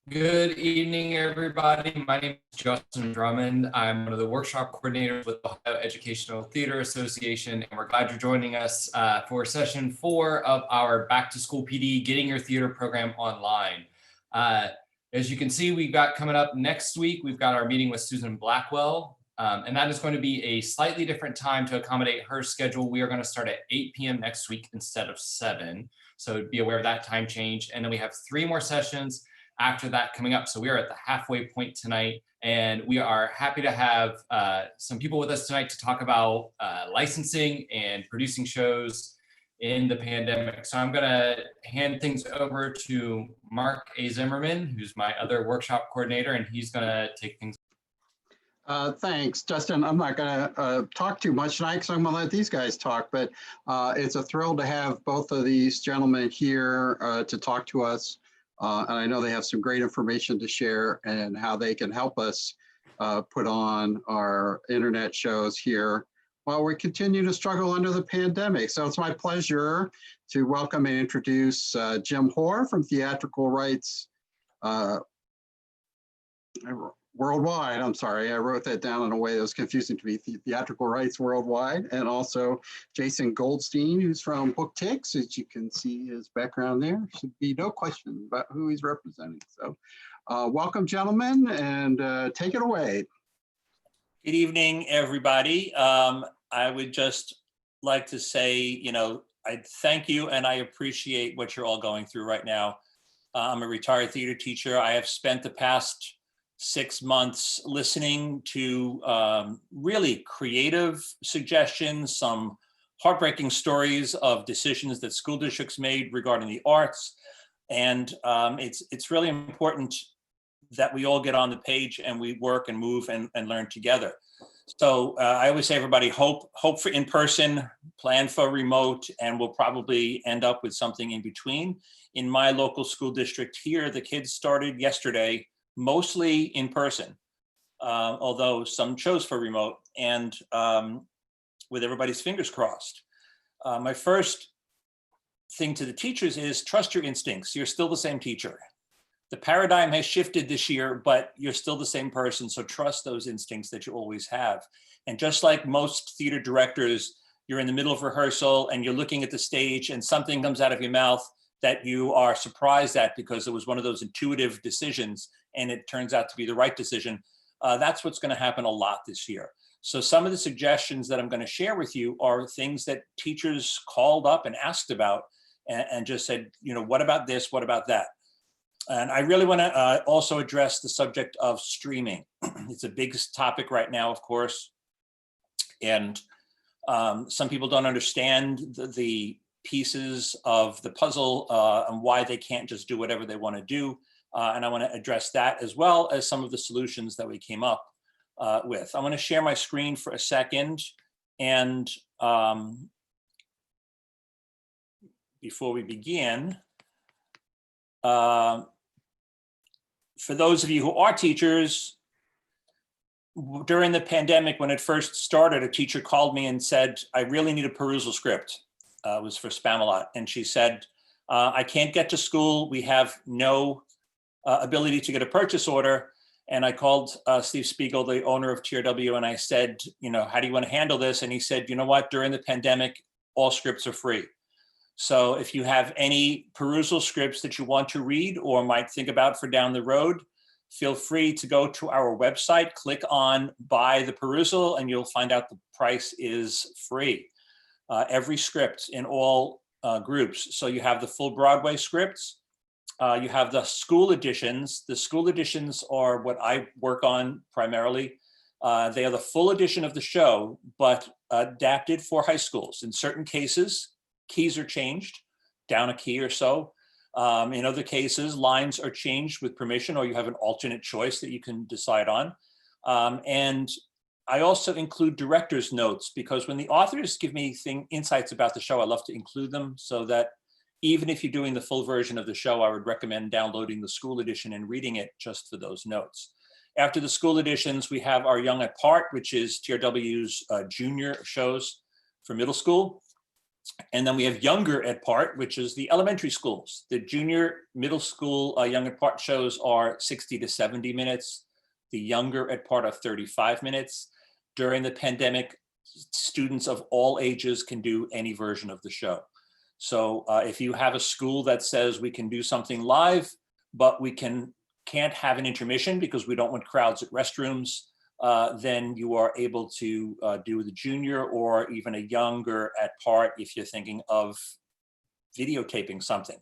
Good evening, everybody. My name is Justin Drummond. I'm one of the workshop coordinators with the Ohio Educational Theater Association, and we're glad you're joining us for session 4 of our Back to School PD Getting Your Theater program online. As you can see, we've got coming up next week, we've got our meeting with Susan Blackwell, and that is going to be a slightly different time to accommodate her schedule. We are going to start at 8 p.m. next week instead of 7. So be aware of that time change. And then we have 3 more sessions after that coming up. So we are at the halfway point tonight, and we are happy to have some people with us tonight to talk about licensing and producing shows in the pandemic. So I'm gonna hand things over to Mark A. Zimmerman, who's my other workshop coordinator, and he's gonna take things. Thanks, Justin. I'm not going to talk too much tonight because I'm going to let these guys talk, but it's a thrill to have both of these gentlemen here to talk to us. And I know they have some great information to share and how they can help us put on our internet shows here while we continue to struggle under the pandemic. So it's my pleasure to welcome and introduce Jim Hoare from Theatrical Rights Worldwide. I'm sorry, I wrote that down in a way that was confusing to me. Theatrical Rights Worldwide, and also Jason Goldstein, who's from BookTix. As you can see his background there, should be no question about who he's representing. So welcome, gentlemen, and take it away. Good evening, everybody. I would just like to say, I thank you and I appreciate what you're all going through right now. I'm a retired theater teacher. I have spent the past 6 months listening to really creative suggestions, some heartbreaking stories of decisions that school districts made regarding the arts. And it's really important that we all get on the page and we work and move and learn together. So I always say, everybody, hope for in person, plan for remote, and we'll probably end up with something in between. In my local school district here, the kids started yesterday, mostly in person, although some chose for remote, and with everybody's fingers crossed. My first thing to the teachers is trust your instincts. You're still the same teacher. The paradigm has shifted this year, but you're still the same person, so trust those instincts that you always have. And just like most theater directors, you're in the middle of rehearsal and you're looking at the stage and something comes out of your mouth that you are surprised at because it was one of those intuitive decisions and it turns out to be the right decision. That's what's going to happen a lot this year. So some of the suggestions that I'm going to share with you are things that teachers called up and asked about and just said, what about this? What about that? And I really want to also address the subject of streaming. It's a big topic right now, of course. And some people don't understand the pieces of the puzzle and why they can't just do whatever they want to do. And I want to address that as well as some of the solutions that we came up with. I want to share my screen for a second. And before we begin, for those of you who are teachers, during the pandemic, when it first started, a teacher called me and said, I really need a perusal script. It was for Spamalot. And she said, I can't get to school. We have no ability to get a purchase order. And I called Steve Spiegel, the owner of TRW, and I said, how do you want to handle this? And he said, you know what, during the pandemic, all scripts are free. So if you have any perusal scripts that you want to read or might think about for down the road, feel free to go to our website, click on buy the perusal, and you'll find out the price is free. Every script in all groups. So you have the full Broadway scripts, you have the school editions. The school editions are what I work on primarily. They are the full edition of the show, but adapted for high schools. In certain cases, keys are changed, down a key or so. In other cases, lines are changed with permission, or you have an alternate choice that you can decide on. And I also include director's notes, because when the authors give me insights about the show, I love to include them, so that even if you're doing the full version of the show, I would recommend downloading the school edition and reading it just for those notes. After the school editions, we have our Young at Part, which is TRW's junior shows for middle school. And then we have younger at part, which is the elementary schools. The junior, middle school young at part shows are 60 to 70 minutes. The younger at part are 35 minutes. During the pandemic, students of all ages can do any version of the show. So if you have a school that says we can do something live, but we can't have an intermission because we don't want crowds at restrooms, then you are able to do the junior or even a younger at part if you're thinking of videotaping something.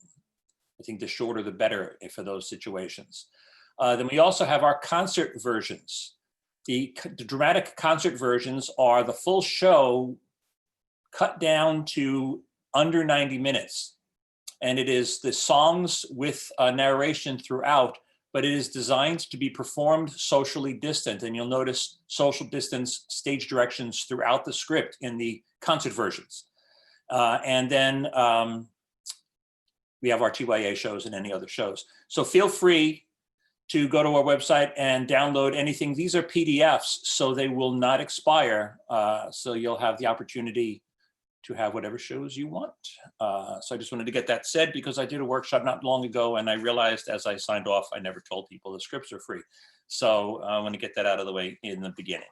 I think the shorter the better for those situations. Then we also have our concert versions. The dramatic concert versions are the full show cut down to under 90 minutes. And it is the songs with narration throughout, but it is designed to be performed socially distant. And you'll notice social distance stage directions throughout the script in the concert versions. And then we have our TYA shows and any other shows. So feel free to go to our website and download anything. These are PDFs, so they will not expire. So you'll have the opportunity to have whatever shows you want. So I just wanted to get that said because I did a workshop not long ago and I realized as I signed off, I never told people the scripts are free. So I want to get that out of the way in the beginning.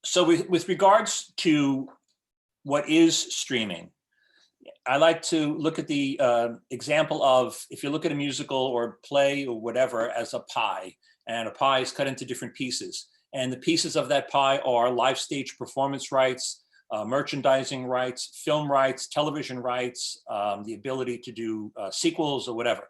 So with regards to what is streaming, I like to look at the example of, if you look at a musical or play or whatever as a pie, and a pie is cut into different pieces. And the pieces of that pie are live stage performance rights, merchandising rights, film rights, television rights, the ability to do sequels or whatever.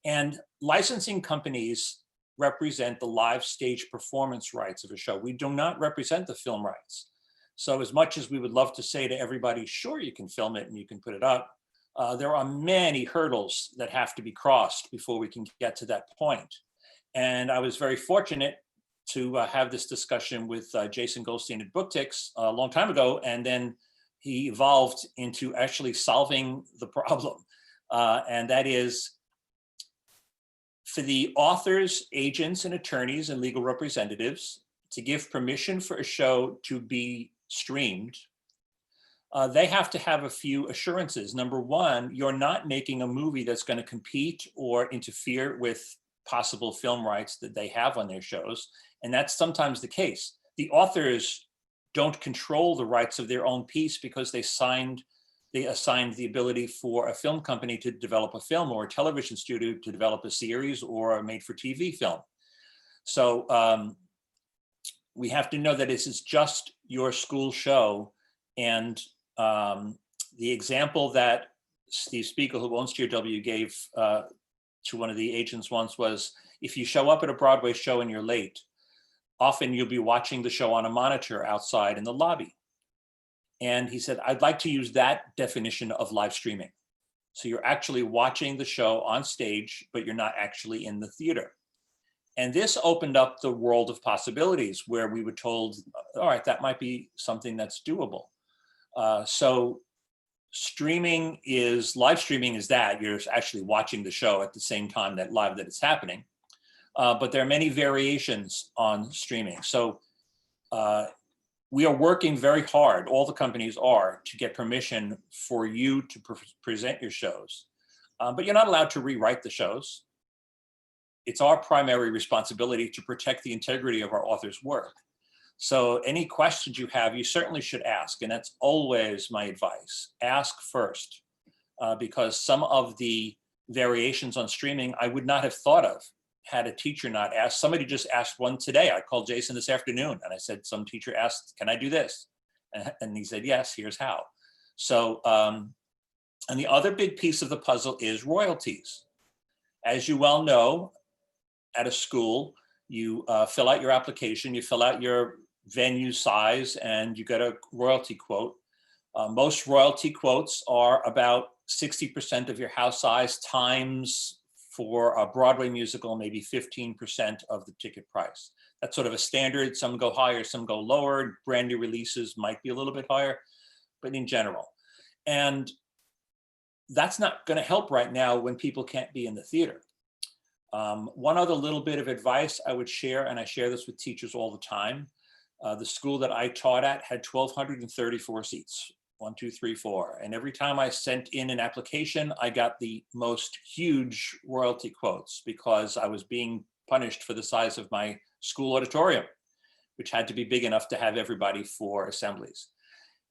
And licensing companies represent the live stage performance rights of a show. We do not represent the film rights. So as much as we would love to say to everybody, sure, you can film it and you can put it up, there are many hurdles that have to be crossed before we can get to that point. And I was very fortunate to have this discussion with Jason Goldstein at BookTix a long time ago, and then he evolved into actually solving the problem. And that is, for the authors, agents, and attorneys and legal representatives to give permission for a show to be streamed, they have to have a few assurances. Number one, you're not making a movie that's going to compete or interfere with possible film rights that they have on their shows. And that's sometimes the case. The authors don't control the rights of their own piece because they assigned the ability for a film company to develop a film or a television studio to develop a series or a made-for-TV film. So we have to know that this is just your school show. And the example that Steve Spiegel, who owns GW, gave to one of the agents once was, if you show up at a Broadway show and you're late, often you'll be watching the show on a monitor outside in the lobby. And he said, I'd like to use that definition of live streaming. So you're actually watching the show on stage, but you're not actually in the theater. And this opened up the world of possibilities where we were told, all right, that might be something that's doable. So live streaming is that you're actually watching the show at the same time that it's happening. But there are many variations on streaming. So we are working very hard, all the companies are, to get permission for you to present your shows. But you're not allowed to rewrite the shows. It's our primary responsibility to protect the integrity of our authors' work. So any questions you have, you certainly should ask. And that's always my advice. Ask first, because some of the variations on streaming I would not have thought of had a teacher not asked. Somebody just asked one today. I called Jason this afternoon and I said, some teacher asked, can I do this? And he said, yes, here's how. So, and the other big piece of the puzzle is royalties. As you well know, at a school, you fill out your application, you fill out your venue size, and you get a royalty quote. Most royalty quotes are about 60% of your house size times, for a Broadway musical, maybe 15% of the ticket price. That's sort of a standard. Some go higher, some go lower. Brand new releases might be a little bit higher, but in general. And that's not going to help right now when people can't be in the theater. One other little bit of advice I would share, and I share this with teachers all the time. The school that I taught at had 1,234 seats, 1, 2, 3, 4. And every time I sent in an application, I got the most huge royalty quotes because I was being punished for the size of my school auditorium, which had to be big enough to have everybody for assemblies.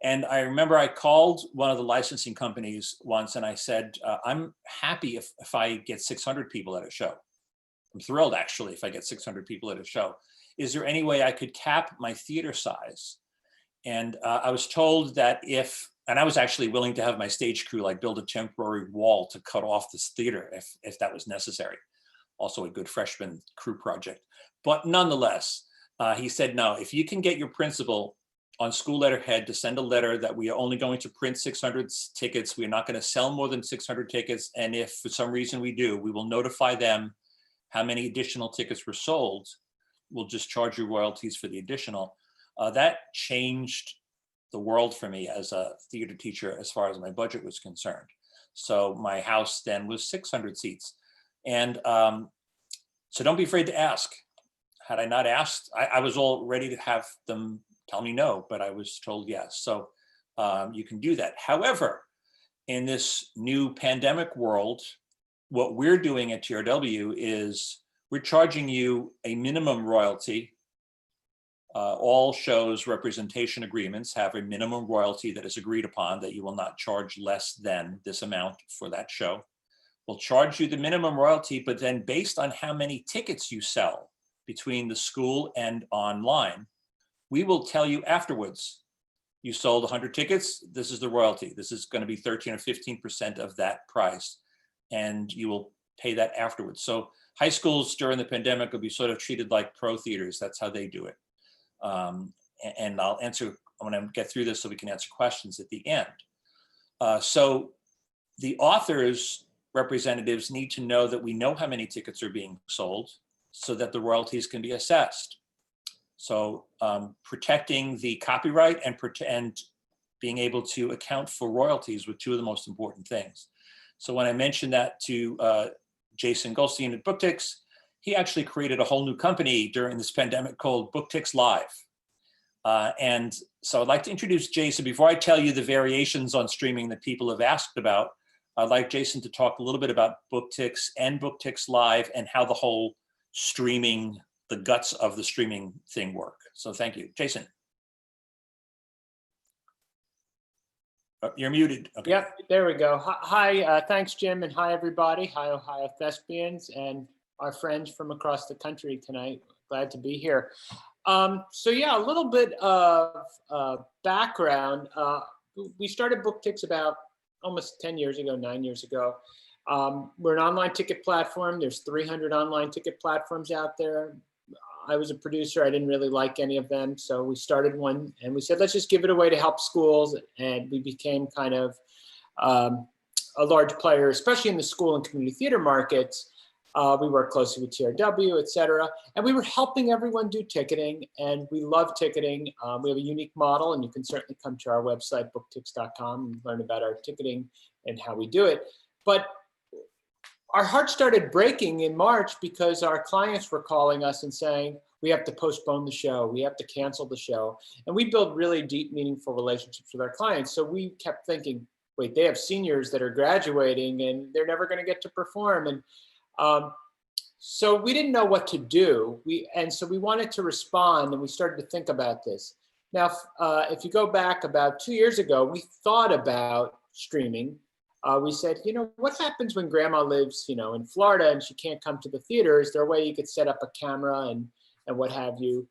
And I remember I called one of the licensing companies once and I said, I'm happy if I get 600 people at a show. I'm thrilled actually if I get 600 people at a show. Is there any way I could cap my theater size? And I was told that and I was actually willing to have my stage crew like build a temporary wall to cut off this theater if that was necessary. Also a good freshman crew project. But nonetheless, he said, no, if you can get your principal on school letterhead to send a letter that we are only going to print 600 tickets, we're not going to sell more than 600 tickets. And if for some reason we do, we will notify them how many additional tickets were sold. We'll just charge you royalties for the additional. That changed the world for me as a theater teacher as far as my budget was concerned. So my house then was 600 seats. And so don't be afraid to ask. Had I not asked, I was all ready to have them tell me no, but I was told yes. So you can do that. However, in this new pandemic world, what we're doing at TRW is we're charging you a minimum royalty. All shows representation agreements have a minimum royalty that is agreed upon that you will not charge less than this amount for that show. We'll charge you the minimum royalty, but then based on how many tickets you sell between the school and online, we will tell you afterwards, you sold 100 tickets, this is the royalty. This is going to be 13 or 15% of that price, and you will pay that afterwards. So high schools during the pandemic will be sort of treated like pro theaters. That's how they do it. And I'll answer, I'm going to get through this so we can answer questions at the end. So the authors' representatives need to know that we know how many tickets are being sold so that the royalties can be assessed. So protecting the copyright and being able to account for royalties were two of the most important things. So when I mentioned that to Jason Goldstein at BookTix, he actually created a whole new company during this pandemic called BookTix Live. And so I'd like to introduce Jason. Before I tell you the variations on streaming that people have asked about, I'd like Jason to talk a little bit about BookTix and BookTix Live and how the whole streaming, the guts of the streaming thing work. So thank you. Jason. Oh, you're muted. Okay. Yep, there we go. Hi, thanks, Jim, and hi, everybody. Hi, Ohio Thespians and our friends from across the country tonight. Glad to be here. So yeah, a little bit of background. We started BookTix about almost 10 years ago, 9 years ago. We're an online ticket platform. There's 300 online ticket platforms out there. I was a producer. I didn't really like any of them. So we started one and we said, let's just give it away to help schools. And we became kind of a large player, especially in the school and community theater markets. We work closely with TRW, et cetera. And we were helping everyone do ticketing, and we love ticketing. We have a unique model, and you can certainly come to our website, booktix.com, and learn about our ticketing and how we do it. But our heart started breaking in March because our clients were calling us and saying, we have to postpone the show, we have to cancel the show. And we build really deep, meaningful relationships with our clients. So we kept thinking, wait, they have seniors that are graduating and they're never gonna get to perform. And so we didn't know what to do. So we wanted to respond, and we started to think about this. Now, if you go back about 2 years ago, we thought about streaming. We said, what happens when grandma lives, in Florida and she can't come to the theater? Is there a way you could set up a camera and what have you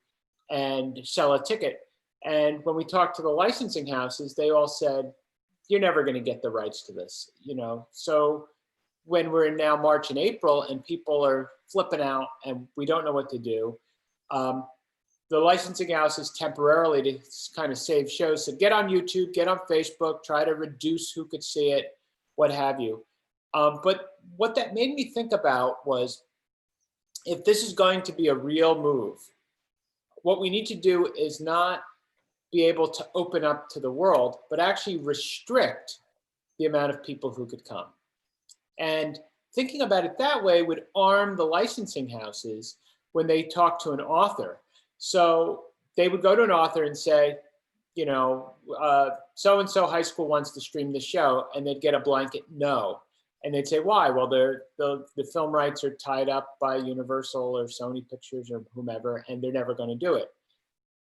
and sell a ticket? And when we talked to the licensing houses, they all said, you're never going to get the rights to this, So when we're in now March and April and people are flipping out and we don't know what to do, the licensing houses temporarily to kind of save shows said, get on YouTube, get on Facebook, try to reduce who could see it, what have you. But what that made me think about was, if this is going to be a real move, what we need to do is not be able to open up to the world, but actually restrict the amount of people who could come. And thinking about it that way would arm the licensing houses when they talk to an author. So they would go to an author and say, so-and-so high school wants to stream the show, and they'd get a blanket no. And they'd say, why? Well, the film rights are tied up by Universal or Sony Pictures or whomever, and they're never going to do it.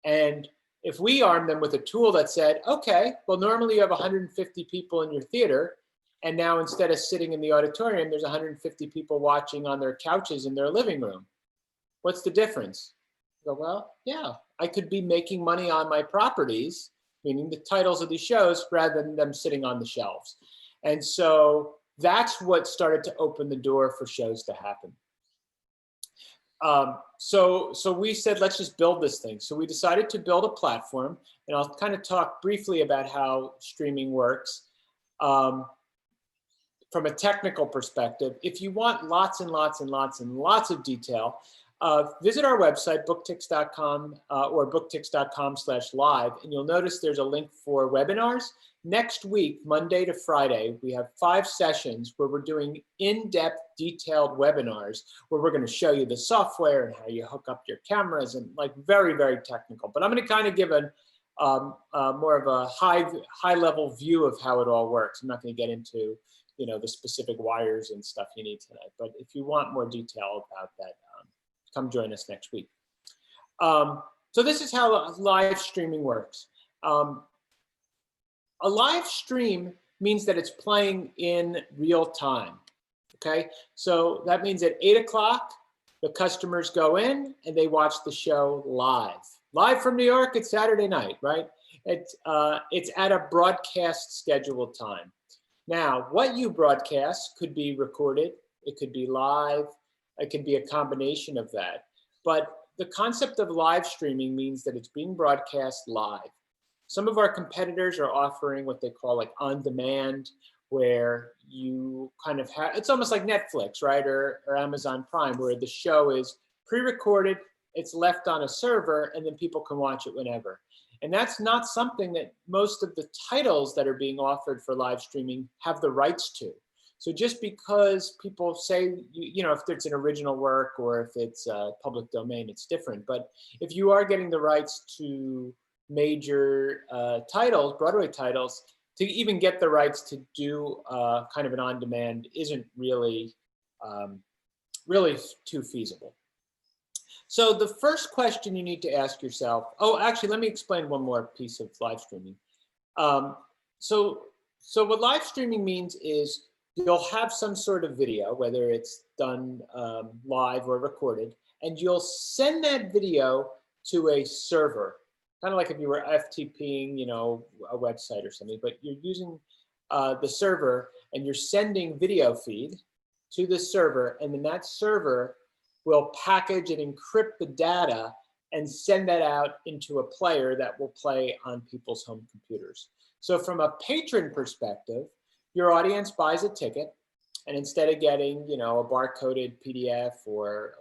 And if we armed them with a tool that said, okay, well, normally you have 150 people in your theater, and now instead of sitting in the auditorium, there's 150 people watching on their couches in their living room. What's the difference? You go, well, yeah, I could be making money on my properties, meaning the titles of these shows, rather than them sitting on the shelves. And so that's what started to open the door for shows to happen. So we said, let's just build this thing. So we decided to build a platform, and I'll kind of talk briefly about how streaming works. From a technical perspective, if you want lots and lots and lots and lots of detail, visit our website, booktix.com or booktix.com/live, and you'll notice there's a link for webinars. Next week, Monday to Friday, we have 5 sessions where we're doing in-depth, detailed webinars where we're going to show you the software and how you hook up your cameras, and like very, very technical. But I'm going to kind of give more of a high-level view of how it all works. I'm not going to get into the specific wires and stuff you need tonight. But if you want more detail about that, come join us next week. So this is how live streaming works. A live stream means that it's playing in real time, okay? So that means at 8 o'clock, the customers go in and they watch the show live. Live from New York, it's Saturday night, right? It's at a broadcast scheduled time. Now, what you broadcast could be recorded, it could be live, it could be a combination of that. But the concept of live streaming means that it's being broadcast live. Some of our competitors are offering what they call like on demand, where you kind of have, it's almost like Netflix, right? Or Amazon Prime, where the show is pre-recorded, it's left on a server, and then people can watch it whenever. And that's not something that most of the titles that are being offered for live streaming have the rights to. So just because people say, if it's an original work or if it's public domain, it's different. But if you are getting the rights to major titles, Broadway titles, to even get the rights to do kind of an on-demand isn't really, really too feasible. So the first question you need to ask yourself, actually, let me explain one more piece of live streaming. So what live streaming means is you'll have some sort of video, whether it's done live or recorded, and you'll send that video to a server, kind of like if you were FTPing, a website or something, but you're using the server and you're sending video feed to the server, and then that server will package and encrypt the data and send that out into a player that will play on people's home computers. So from a patron perspective, your audience buys a ticket, and instead of getting, a barcoded PDF or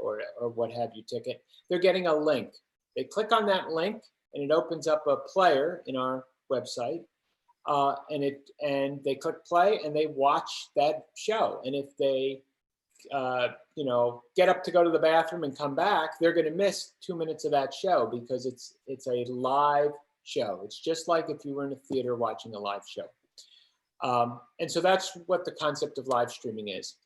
what have you ticket, they're getting a link. They click on that link, and it opens up a player in our website, and they click play, and they watch that show. And if they get up to go to the bathroom and come back, they're going to miss 2 minutes of that show because it's a live show. It's just like if you were in a theater watching a live show. And so that's what the concept of live streaming is.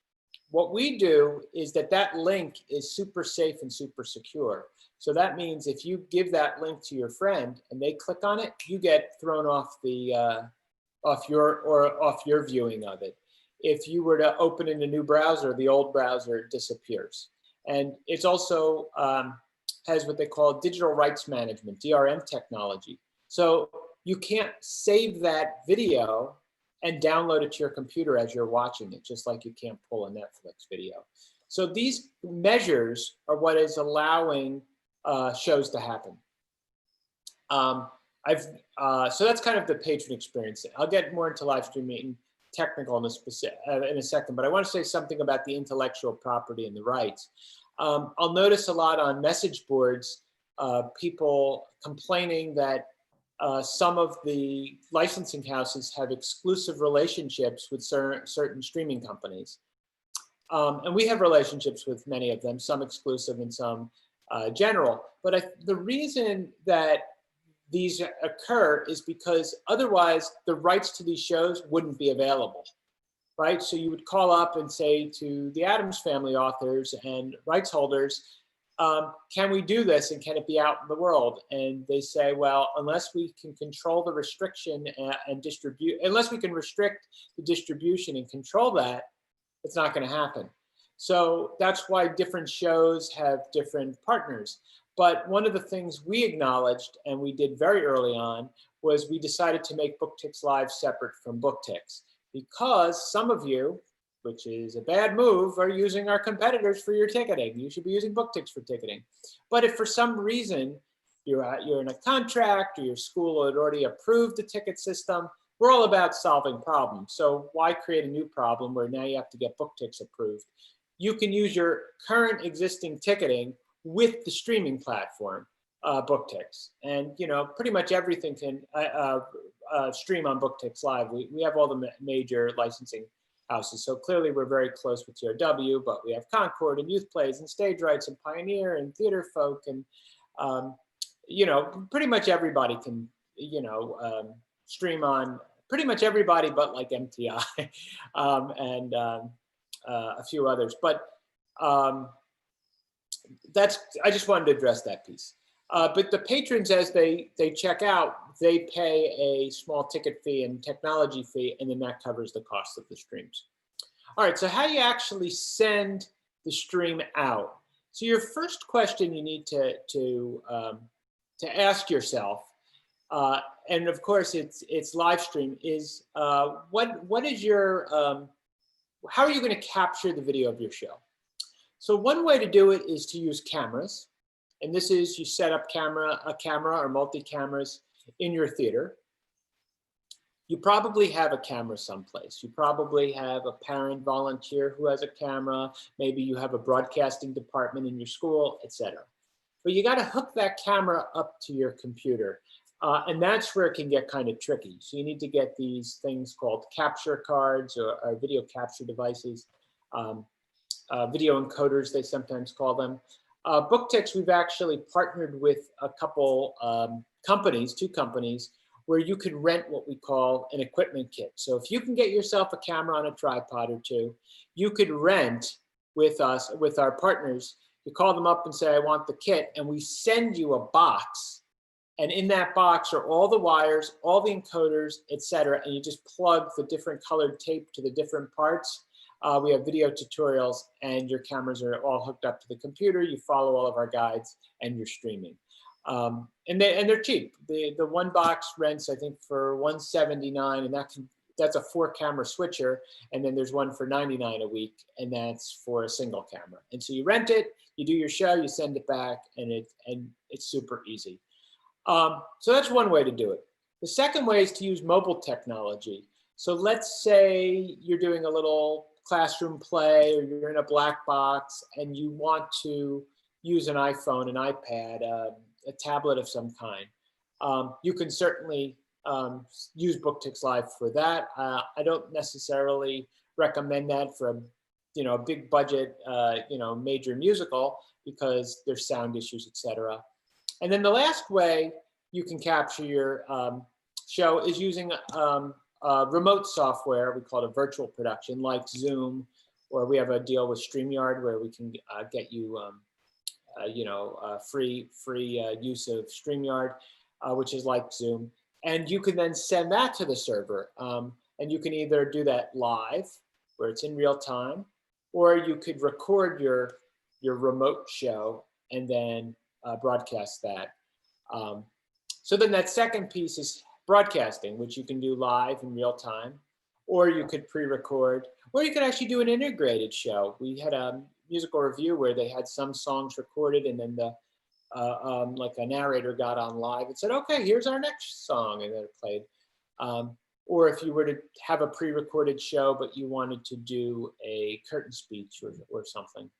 What we do is that link is super safe and super secure. So that means if you give that link to your friend and they click on it, you get thrown off off your viewing of it. If you were to open in a new browser, the old browser disappears. And it's also has what they call digital rights management, DRM technology. So you can't save that video and download it to your computer as you're watching it, just like you can't pull a Netflix video. So these measures are what is allowing shows to happen. So that's kind of the patron experience. I'll get more into live streaming technical in a second, but I want to say something about the intellectual property and the rights. I'll notice a lot on message boards, people complaining that some of the licensing houses have exclusive relationships with certain streaming companies. And we have relationships with many of them, some exclusive and some general. But the reason that these occur is because otherwise the rights to these shows wouldn't be available, right? So you would call up and say to the Addams Family authors and rights holders, can we do this and can it be out in the world? And they say, well, unless we can control the restriction and distribute, unless we can restrict the distribution and control that, it's not going to happen. So that's why different shows have different partners. But one of the things we acknowledged, and we did very early on, was we decided to make BookTix Live separate from BookTix, because some of you, which is a bad move, are using our competitors for your ticketing. You should be using BookTix for ticketing. But if for some reason you're in a contract or your school had already approved the ticket system, we're all about solving problems. So why create a new problem where now you have to get BookTix approved? You can use your current existing ticketing with the streaming platform, BookTix. And pretty much everything can stream on BookTix Live. We have all the major licensing houses. So clearly we're very close with TRW, but we have Concord and Youth Plays and Stage Rights and Pioneer and Theater Folk. And, pretty much everybody can, stream on pretty much everybody but like MTI and a few others. But I just wanted to address that piece. But the patrons, as they check out, they pay a small ticket fee and technology fee, and then that covers the cost of the streams. All right, so how do you actually send the stream out? So your first question you need to ask yourself, and of course it's live stream, is what is your, how are you going to capture the video of your show? So one way to do it is to use cameras. And this is, you set up a camera or multi-cameras in your theater. You probably have a camera someplace. You probably have a parent volunteer who has a camera. Maybe you have a broadcasting department in your school, etc. But you got to hook that camera up to your computer. And that's where it can get kind of tricky. So you need to get these things called capture cards or video capture devices, video encoders, they sometimes call them. BookTix, we've actually partnered with a couple companies, two companies, where you could rent what we call an equipment kit. So if you can get yourself a camera on a tripod or two, you could rent with us, with our partners. You call them up and say, I want the kit, and we send you a box. And in that box are all the wires, all the encoders, etc. And you just plug the different colored tape to the different parts. We have video tutorials, and your cameras are all hooked up to the computer. You follow all of our guides, and you're streaming. And they're cheap. The one box rents, I think, for $179, and that's a 4-camera switcher. And then there's one for $99 a week, and that's for a single camera. And so you rent it, you do your show, you send it back, and it's super easy. So that's one way to do it. The second way is to use mobile technology. So let's say you're doing a little classroom play, or you're in a black box and you want to use an iPhone, an iPad, a tablet of some kind. You can certainly use BookTix Live for that. I don't necessarily recommend that for a big budget, major musical, because there's sound issues, etc. And then the last way you can capture your show is using remote software. We call it a virtual production, like Zoom, or we have a deal with StreamYard where we can get you, free use of StreamYard, which is like Zoom. And you can then send that to the server. And you can either do that live, where it's in real time, or you could record your remote show and then broadcast that. So then that second piece is broadcasting, which you can do live in real time, or you could pre-record, or you could actually do an integrated show. We had a musical review where they had some songs recorded, and then the like a narrator got on live and said, okay, here's our next song, and then it played. Or if you were to have a pre-recorded show, but you wanted to do a curtain speech or something.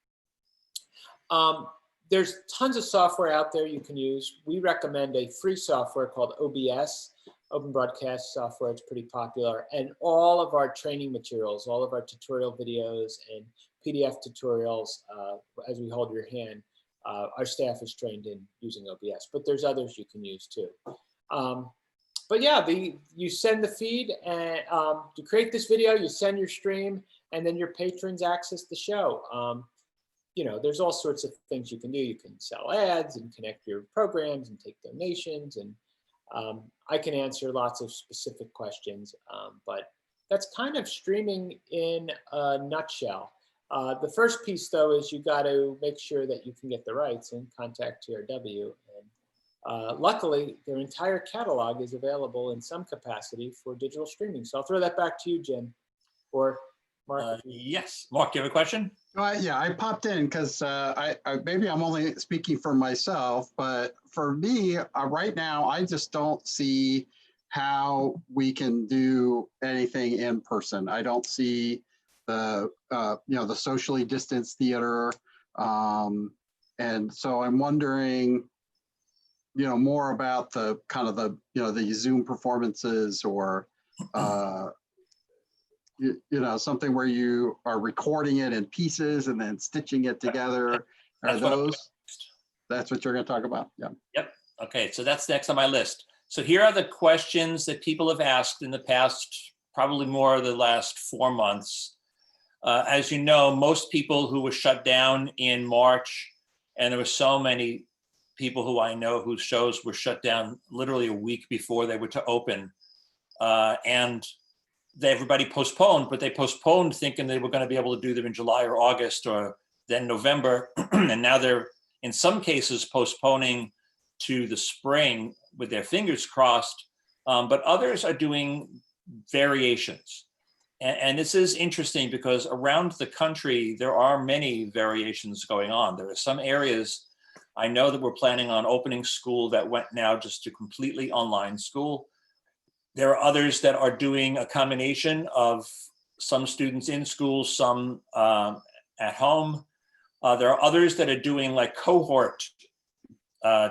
There's tons of software out there you can use. We recommend a free software called OBS, Open Broadcast Software. It's pretty popular. And all of our training materials, all of our tutorial videos and PDF tutorials, as we hold your hand, our staff is trained in using OBS, but there's others you can use too. But yeah, you send the feed and to create this video, you send your stream, and then your patrons access the show. You know, there's all sorts of things you can do. You can sell ads and connect your programs and take donations. And I can answer lots of specific questions, but that's kind of streaming in a nutshell. The first piece, though, is you got to make sure that you can get the rights and contact TRW. And luckily, their entire catalog is available in some capacity for digital streaming. So I'll throw that back to you, Jim, or Mark. Yes, Mark, you have a question? Yeah, I popped in because maybe I'm only speaking for myself, but for me right now, I just don't see how we can do anything in person. I don't see the the socially distanced theater, and so I'm wondering, more about the kind of the Zoom performances or something where you are recording it in pieces and then stitching it together. That's what you're going to talk about? Yeah. Yep. Okay. So that's next on my list. So here are the questions that people have asked in the past, probably more of the last 4 months. As you know, most people who were shut down in March, and there were so many people who I know whose shows were shut down literally a week before they were to open. And everybody postponed, but they postponed thinking they were going to be able to do them in July or August or then November. And now they're, in some cases, postponing to the spring with their fingers crossed. But others are doing variations. And this is interesting because around the country, there are many variations going on. There are some areas I know that we're planning on opening school that went now just to completely online school. There are others that are doing a combination of some students in school, some at home. There are others that are doing like cohort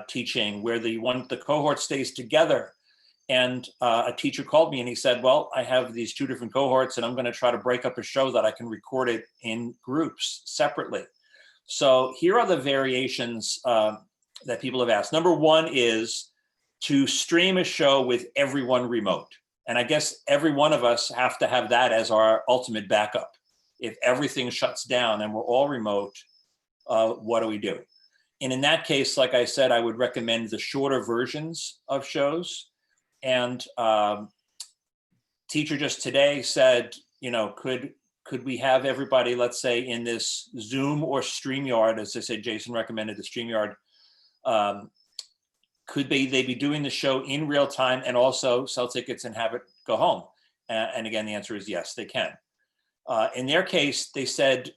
teaching where the cohort stays together. And a teacher called me and he said, well, I have these 2 different cohorts and I'm going to try to break up a show that I can record it in groups separately. So here are the variations that people have asked. Number 1 is to stream a show with everyone remote. And I guess every one of us have to have that as our ultimate backup. If everything shuts down and we're all remote, what do we do? And in that case, like I said, I would recommend the shorter versions of shows. And teacher just today said, could we have everybody, let's say, in this Zoom or StreamYard, as I said, Jason recommended the StreamYard, could they be doing the show in real time and also sell tickets and have it go home? And again, the answer is yes, they can. In their case, they said,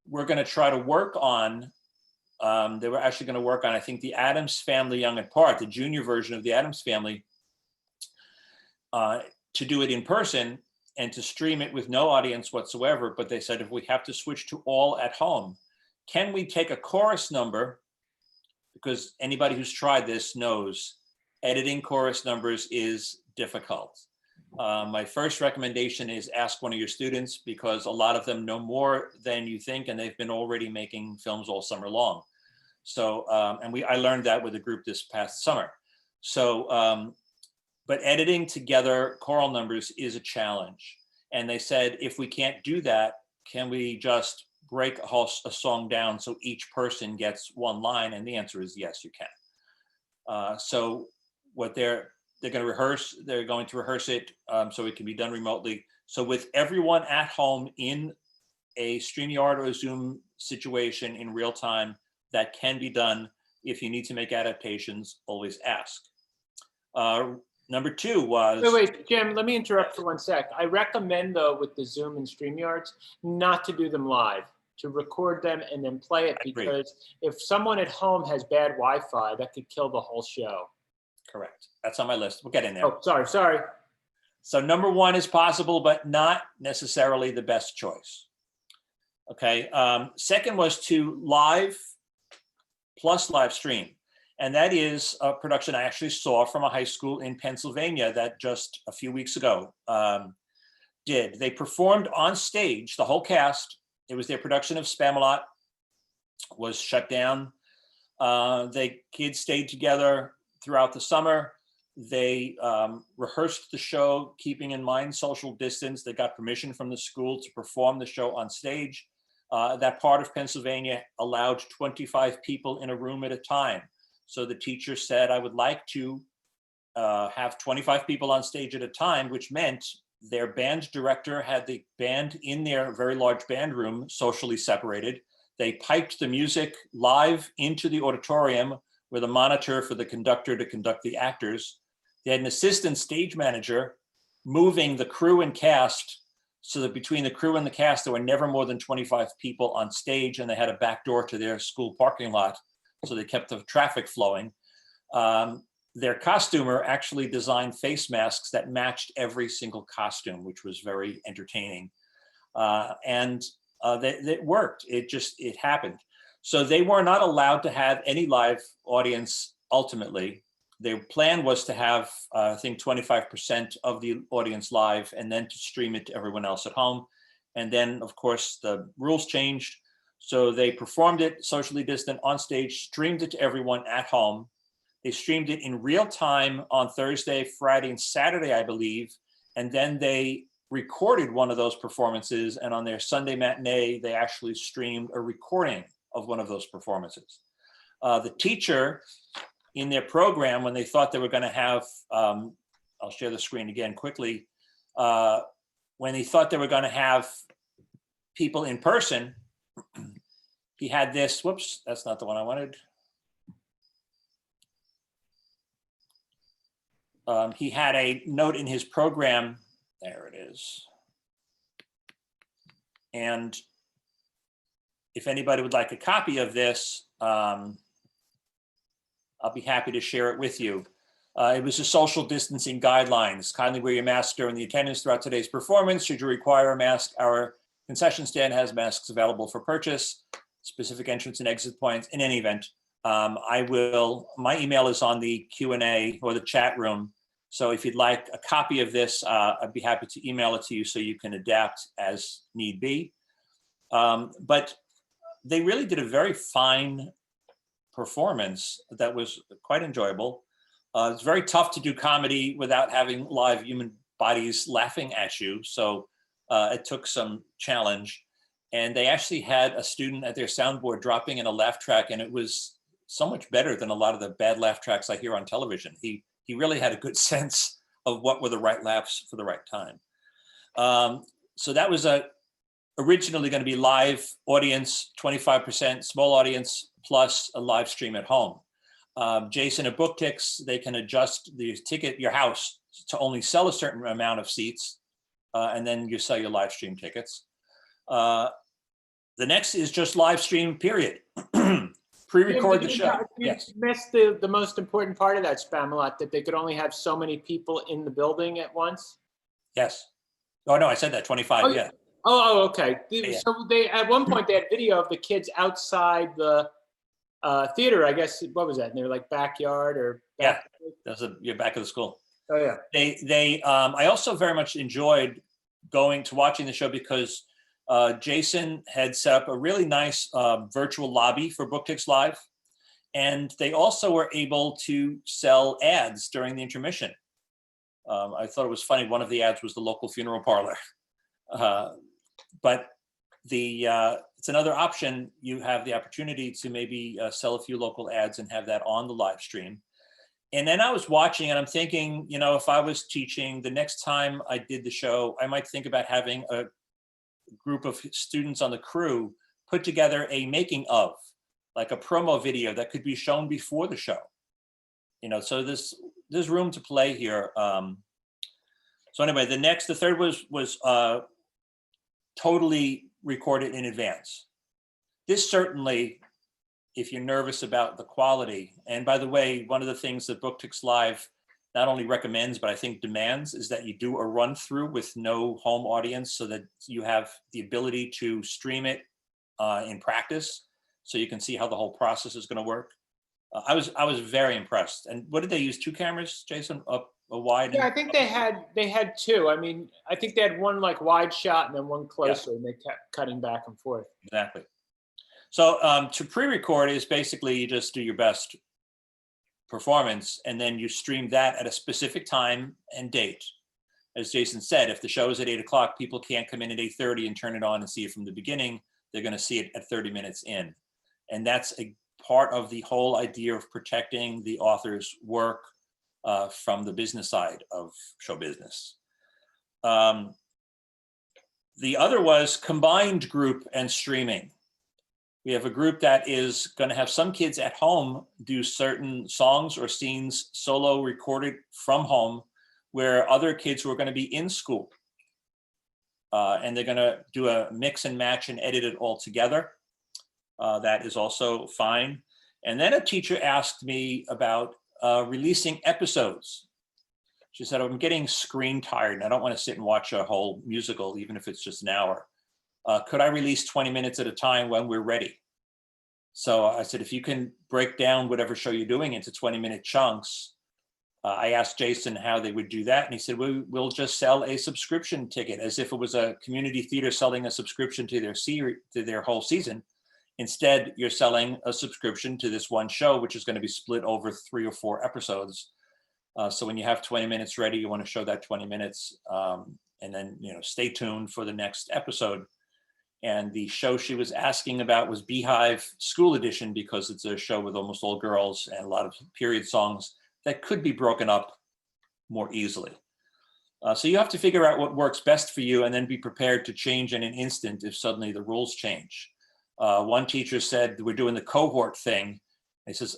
we're going to try to work on, they were actually going to work on, I think, the Addams Family Young at Part, the junior version of the Addams Family, to do it in person and to stream it with no audience whatsoever. But they said, if we have to switch to all at home, can we take a chorus number? Because anybody who's tried this knows editing chorus numbers is difficult. My first recommendation is ask one of your students, because a lot of them know more than you think, and they've been already making films all summer long. So, I learned that with a group this past summer. So, but editing together choral numbers is a challenge. And they said, if we can't do that, can we just break a song down so each person gets one line? And the answer is yes, you can. So what they're going to rehearse it so it can be done remotely. So with everyone at home in a StreamYard or a Zoom situation in real time, that can be done. If you need to make adaptations, always ask. Number 2 was... Wait, Jim, let me interrupt for 1 sec. I recommend, though, with the Zoom and StreamYards, not to do them live, to record them and then play it, because if someone at home has bad Wi-Fi, that could kill the whole show. Correct. That's on my list. We'll get in there. Oh, sorry. So number 1 is possible, but not necessarily the best choice. Okay. Second was to live plus live stream. And that is a production I actually saw from a high school in Pennsylvania that just a few weeks ago did. They performed on stage, the whole cast. It was their production of Spamalot, was shut down. The kids stayed together throughout the summer. They rehearsed the show, keeping in mind social distance. They got permission from the school to perform the show on stage. That part of Pennsylvania allowed 25 people in a room at a time. So the teacher said, I would like to have 25 people on stage at a time, which meant their band director had the band in their very large band room, socially separated. They piped the music live into the auditorium with a monitor for the conductor to conduct the actors. They had an assistant stage manager moving the crew and cast so that between the crew and the cast, there were never more than 25 people on stage, and they had a back door to their school parking lot. So they kept the traffic flowing. Their costumer actually designed face masks that matched every single costume, which was very entertaining. And it worked. It happened. So they were not allowed to have any live audience ultimately. Their plan was to have, I think, 25% of the audience live and then to stream it to everyone else at home. And then, of course, the rules changed. So they performed it socially distant on stage, streamed it to everyone at home. They streamed it in real time on Thursday, Friday, and Saturday, I believe. And then they recorded one of those performances. And on their Sunday matinee, they actually streamed a recording of one of those performances. The teacher in their program, when they thought they were going to have, I'll share the screen again quickly. When they thought they were going to have people in person, he had this, whoops, that's not the one I wanted. He had a note in his program, there it is. And if anybody would like a copy of this, I'll be happy to share it with you. It was a social distancing guidelines. Kindly wear your mask during the attendance throughout today's performance. Should you require a mask, our concession stand has masks available for purchase, specific entrance and exit points. In any event, my email is on the Q&A or the chat room. So if you'd like a copy of this, I'd be happy to email it to you so you can adapt as need be. But they really did a very fine performance that was quite enjoyable. It's very tough to do comedy without having live human bodies laughing at you. So it took some challenge. And they actually had a student at their soundboard dropping in a laugh track, and it was so much better than a lot of the bad laugh tracks I hear on television. He really had a good sense of what were the right laughs for the right time. So that was originally going to be live audience, 25%, small audience, plus a live stream at home. Jason at BookTix, they can adjust the ticket, your house, to only sell a certain amount of seats, and then you sell your live stream tickets. The next is just live stream, period. Pre-record the show. You missed the most important part of that, Spamalot, that they could only have so many people in the building at once. Yes. Oh, no, I said that, 25, Oh, yeah. Oh, okay. Yeah. So they, at one point, they had video of the kids outside the theater, I guess. What was that? In their like backyard or? Yeah, that's your back of the school. Oh, yeah. I also very much enjoyed watching the show because Jason had set up a really nice virtual lobby for BookTix Live. And they also were able to sell ads during the intermission. I thought it was funny. One of the ads was the local funeral parlor. But it's another option. You have the opportunity to maybe sell a few local ads and have that on the live stream. And then I was watching and I'm thinking, if I was teaching, the next time I did the show, I might think about having a group of students on the crew put together a making of, like a promo video that could be shown before the show. So there's room to play here. So anyway, the third was totally recorded in advance. This certainly, if you're nervous about the quality, and by the way, one of the things that BookTix Live not only recommends, but I think demands, is that you do a run through with no home audience so that you have the ability to stream it in practice so you can see how the whole process is going to work. I was very impressed. And what did they use? 2 cameras, Jason? A wide? Yeah, I think they had 2. I mean, I think they had one like wide shot and then one closer, and they kept cutting back and forth. Exactly. So to pre-record is basically you just do your best performance, and then you stream that at a specific time and date. As Jason said, if the show is at 8 o'clock, people can't come in at 8:30 and turn it on and see it from the beginning. They're going to see it at 30 minutes in. And that's a part of the whole idea of protecting the author's work from the business side of show business. The other was combined group and streaming. We have a group that is going to have some kids at home do certain songs or scenes solo recorded from home, where other kids who are going to be in school. And they're going to do a mix and match and edit it all together. That is also fine. And then a teacher asked me about releasing episodes. She said, I'm getting screen tired and I don't want to sit and watch a whole musical, even if it's just an hour. Could I release 20 minutes at a time when we're ready? So I said, if you can break down whatever show you're doing into 20-minute chunks. I asked Jason how they would do that. And he said, we'll just sell a subscription ticket, as if it was a community theater selling a subscription to their whole season. Instead, you're selling a subscription to this one show, which is going to be split over 3 or 4 episodes. So when you have 20 minutes ready, you want to show that 20 minutes and then, stay tuned for the next episode. And the show she was asking about was Beehive School Edition, because it's a show with almost all girls and a lot of period songs that could be broken up more easily. So you have to figure out what works best for you and then be prepared to change in an instant if suddenly the rules change. One teacher said, we're doing the cohort thing. He says,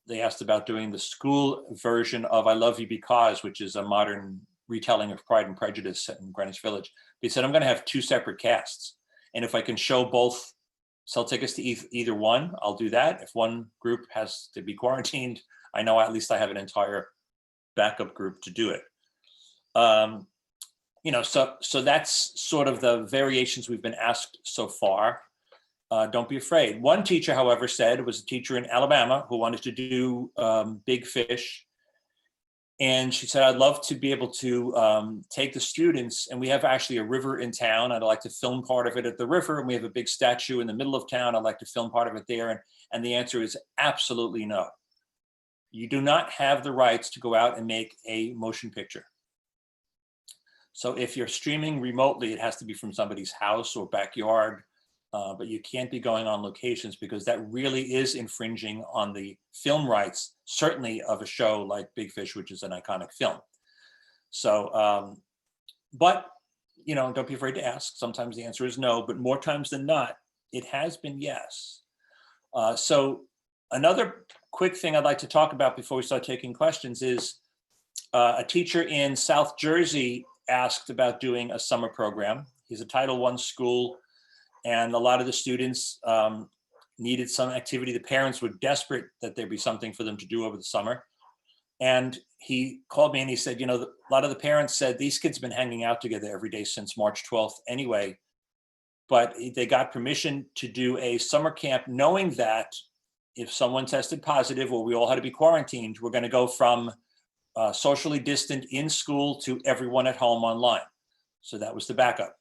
they asked about doing the school version of I Love You Because, which is a modern retelling of Pride and Prejudice set in Greenwich Village. He said, I'm going to have 2 separate casts. And if I can show both, sell tickets to either one, I'll do that. If one group has to be quarantined, I know at least I have an entire backup group to do it. So that's sort of the variations we've been asked so far. Don't be afraid. One teacher, however, said, it was a teacher in Alabama who wanted to do Big Fish. And she said, I'd love to be able to take the students, and we have actually a river in town. I'd like to film part of it at the river, and we have a big statue in the middle of town. I'd like to film part of it there. And the answer is absolutely no. You do not have the rights to go out and make a motion picture. So if you're streaming remotely, it has to be from somebody's house or backyard, but you can't be going on locations, because that really is infringing on the film rights, certainly of a show like Big Fish, which is an iconic film. So, but, don't be afraid to ask. Sometimes the answer is no, but more times than not, it has been yes. So another quick thing I'd like to talk about before we start taking questions is a teacher in South Jersey asked about doing a summer program. He's a Title I school, and a lot of the students needed some activity. The parents were desperate that there be something for them to do over the summer. And he called me and he said, a lot of the parents said these kids have been hanging out together every day since March 12th anyway, but they got permission to do a summer camp, knowing that if someone tested positive or we all had to be quarantined, we're going to go from socially distant in school to everyone at home online. So that was the backup.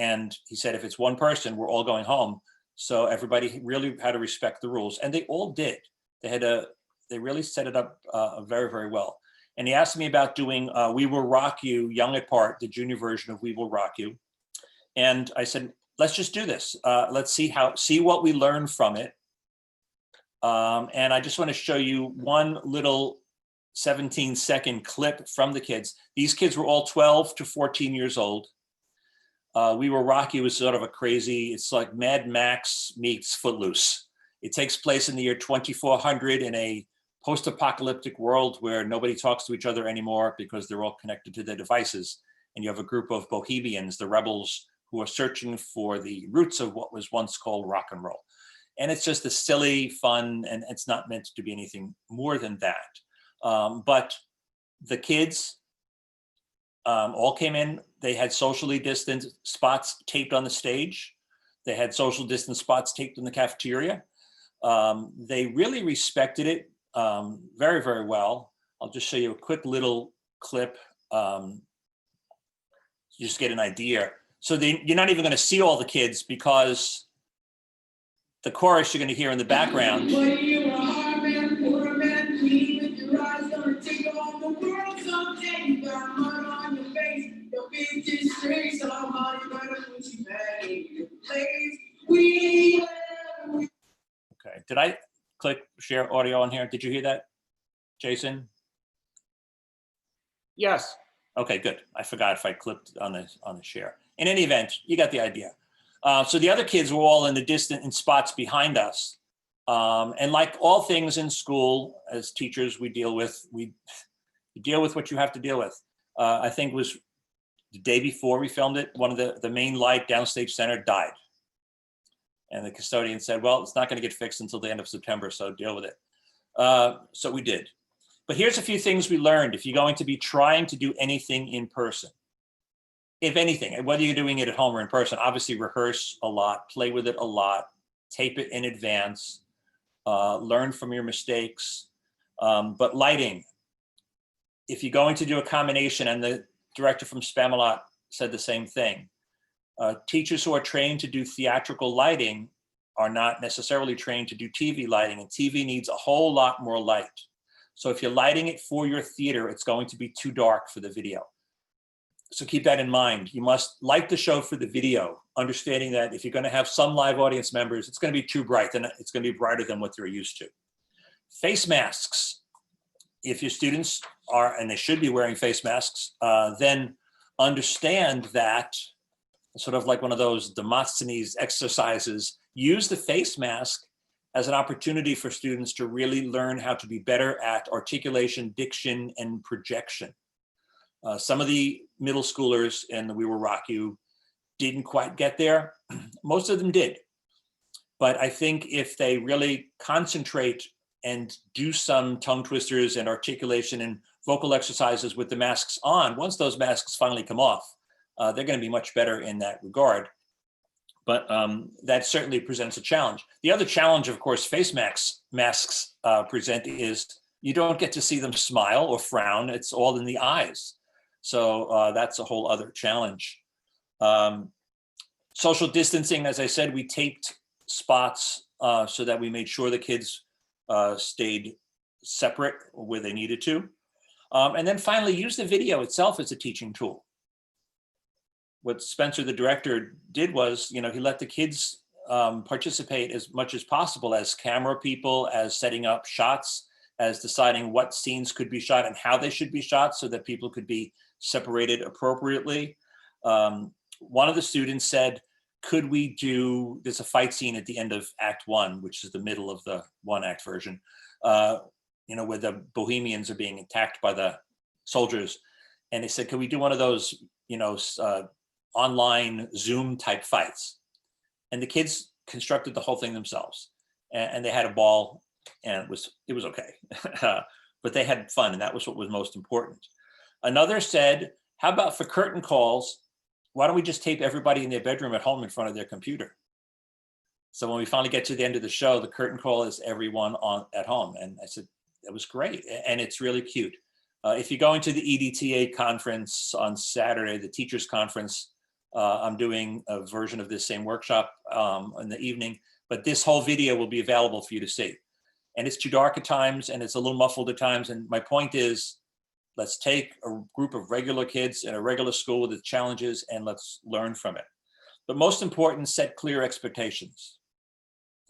And he said, if it's one person, we're all going home. So everybody really had to respect the rules, and they all did. They really set it up very, very well. And he asked me about doing We Will Rock You, Young at Part, the junior version of We Will Rock You. And I said, let's just do this. Let's see what we learn from it. And I just want to show you one little 17-second clip from the kids. These kids were all 12 to 14 years old. We Will Rock You was sort of it's like Mad Max meets Footloose. It takes place in the year 2400 in a post-apocalyptic world where nobody talks to each other anymore because they're all connected to their devices. And you have a group of bohemians, the rebels, who are searching for the roots of what was once called rock and roll. And it's just a silly, fun, and it's not meant to be anything more than that. But the kids all came in. They had socially distanced spots taped on the stage. They had social distance spots taped in the cafeteria. They really respected it very, very well. I'll just show you a quick little clip. You just get an idea. So you're not even going to see all the kids because the chorus you're going to hear in the background. But you a hard man, poor man, clean with your eyes, gonna take on the world someday. You got mud on your face, your big disgrace. Somehow you gotta put you back in your place. Okay, did I click share audio on here? Did you hear that, Jason? Yes. Okay, good. I forgot if I clicked on the share. In any event, you got the idea. So the other kids were all in the in spots behind us. And like all things in school, as teachers, we deal with what you have to deal with. I think it was the day before we filmed it, one of the main light downstage center died. And the custodian said, well, it's not going to get fixed until the end of September, so deal with it. So we did. But here's a few things we learned. If you're going to be trying to do anything in person, if anything, whether you're doing it at home or in person, obviously rehearse a lot, play with it a lot, tape it in advance, learn from your mistakes. But lighting, if you're going to do a combination, and the director from Spamalot said the same thing, teachers who are trained to do theatrical lighting are not necessarily trained to do TV lighting, and TV needs a whole lot more light. So if you're lighting it for your theater, it's going to be too dark for the video. So keep that in mind. You must light the show for the video, understanding that if you're going to have some live audience members, it's going to be too bright, then it's going to be brighter than what they're used to. Face masks. If your students are, and they should be wearing face masks, then understand that, sort of like one of those Demosthenes exercises, use the face mask as an opportunity for students to really learn how to be better at articulation, diction, and projection. Some of the middle schoolers in the We Will Rock You didn't quite get there. Most of them did. But I think if they really concentrate and do some tongue twisters and articulation and vocal exercises with the masks on, once those masks finally come off, they're going to be much better in that regard. But that certainly presents a challenge. The other challenge, of course, face masks present is you don't get to see them smile or frown. It's all in the eyes. So that's a whole other challenge. Social distancing, as I said, we taped spots so that we made sure the kids stayed separate where they needed to. And then finally, use the video itself as a teaching tool. What Spencer, the director, did was, he let the kids participate as much as possible as camera people, as setting up shots, as deciding what scenes could be shot and how they should be shot so that people could be separated appropriately. One of the students said, could we do, there's a fight scene at the end of Act 1, which is the middle of the one-act version, where the Bohemians are being attacked by the soldiers. And they said, can we do one of those, online Zoom type fights? And the kids constructed the whole thing themselves. And they had a ball, and it was okay. But they had fun, and that was what was most important. Another said, how about for curtain calls, why don't we just tape everybody in their bedroom at home in front of their computer? So when we finally get to the end of the show, the curtain call is everyone at home. And I said, that was great. And it's really cute. If you're going to the EDTA conference on Saturday, the teachers conference, I'm doing a version of this same workshop in the evening, but this whole video will be available for you to see. And it's too dark at times, and it's a little muffled at times. And my point is, let's take a group of regular kids in a regular school with its challenges, and let's learn from it. But most important, set clear expectations.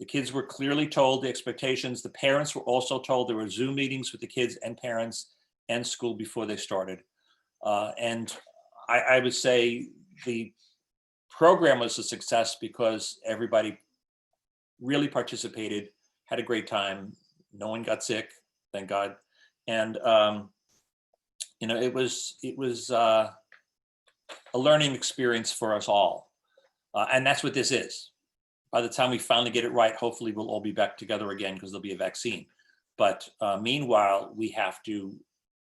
The kids were clearly told the expectations. The parents were also told. There were Zoom meetings with the kids and parents and school before they started. And I would say the program was a success because everybody really participated, had a great time. No one got sick, thank God. And it was a learning experience for us all. And that's what this is. By the time we finally get it right, hopefully we'll all be back together again because there'll be a vaccine. But meanwhile, we have to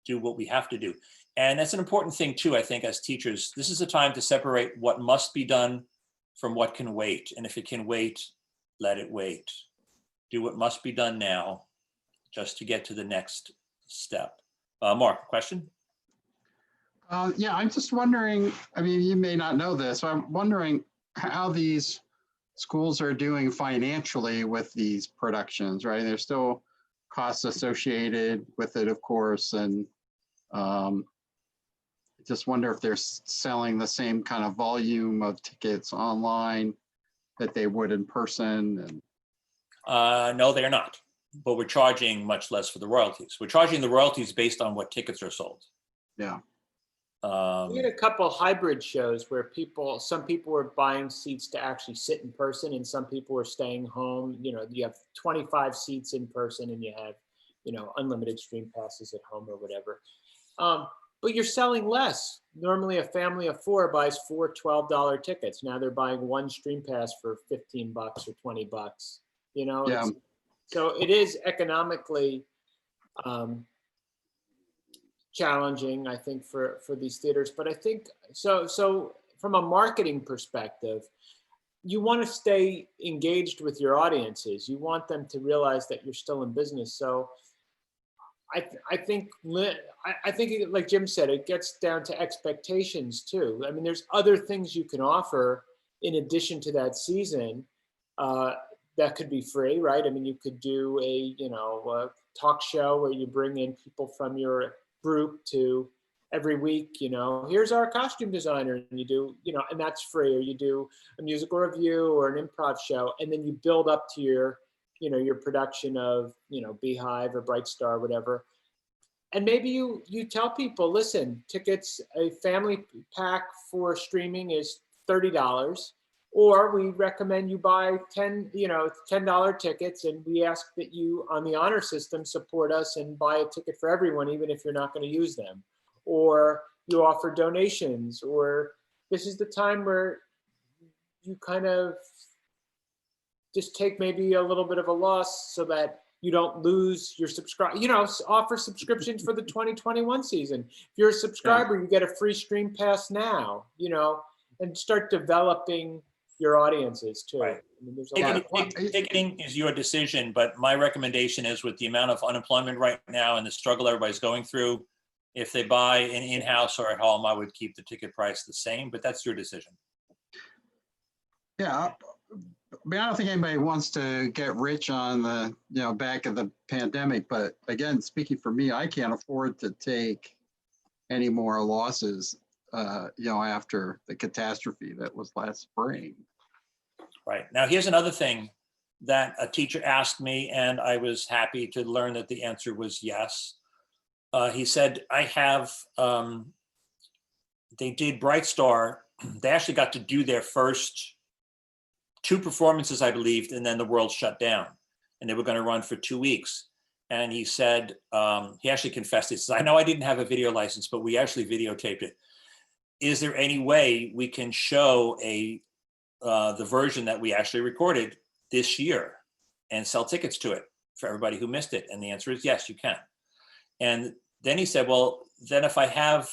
do what we have to do. And that's an important thing too, I think, as teachers. This is a time to separate what must be done from what can wait. And if it can wait, let it wait. Do what must be done now just to get to the next step. Mark, question? Yeah, I'm just wondering, you may not know this, so I'm wondering how these schools are doing financially with these productions, right? There's still costs associated with it, of course, and just wonder if they're selling the same kind of volume of tickets online that they would in person. And No, they're not. But we're charging much less for the royalties. We're charging the royalties based on what tickets are sold. yeah, We had a couple hybrid shows where some people were buying seats to actually sit in person, and some people were staying home. You know, you have 25 seats in person, and you have, you know, unlimited stream passes at home or whatever. But you're selling less. Normally, a family of four buys four $12 tickets. Now they're buying one stream pass for $15 or $20. You know, yeah, so it is economically challenging, I think, for these theaters. But I think so from a marketing perspective, you want to stay engaged with your audiences. You want them to realize that you're still in business. So I think like Jim said, it gets down to expectations too. I mean, there's other things you can offer in addition to that season that could be free, right? I mean, you could do a talk show where you bring in people from your group to every week, here's our costume designer, and you do, and that's free. Or you do a musical review or an improv show, and then you build up to your production of, Beehive or Bright Star, or whatever. And maybe you tell people, listen, tickets, a family pack for streaming is $30, or we recommend you buy $10 tickets, and we ask that you, on the honor system, support us and buy a ticket for everyone, even if you're not going to use them. Or you offer donations, or this is the time where you kind of just take maybe a little bit of a loss so that you don't lose your offer subscriptions for the 2021 season. If you're a subscriber, you get a free stream pass now, and start developing your audiences too. Right. I mean, there's a lot. Ticketing is your decision, but my recommendation is, with the amount of unemployment right now and the struggle everybody's going through, if they buy an in-house or at home, I would keep the ticket price the same, but that's your decision. yeah. I mean, I don't think anybody wants to get rich on the, back of the pandemic, but again, speaking for me, I can't afford to take any more losses, after the catastrophe that was last spring. Right. Now, here's another thing that a teacher asked me, and I was happy to learn that the answer was yes. He said, I have, they did Bright Star. They actually got to do their first 2 performances, I believed, and then the world shut down, and they were going to run for 2 weeks. And he said, he actually confessed, he says, I know I didn't have a video license, but we actually videotaped it. Is there any way we can show the version that we actually recorded this year and sell tickets to it for everybody who missed it? And the answer is yes, you can. And then he said, well, then if I have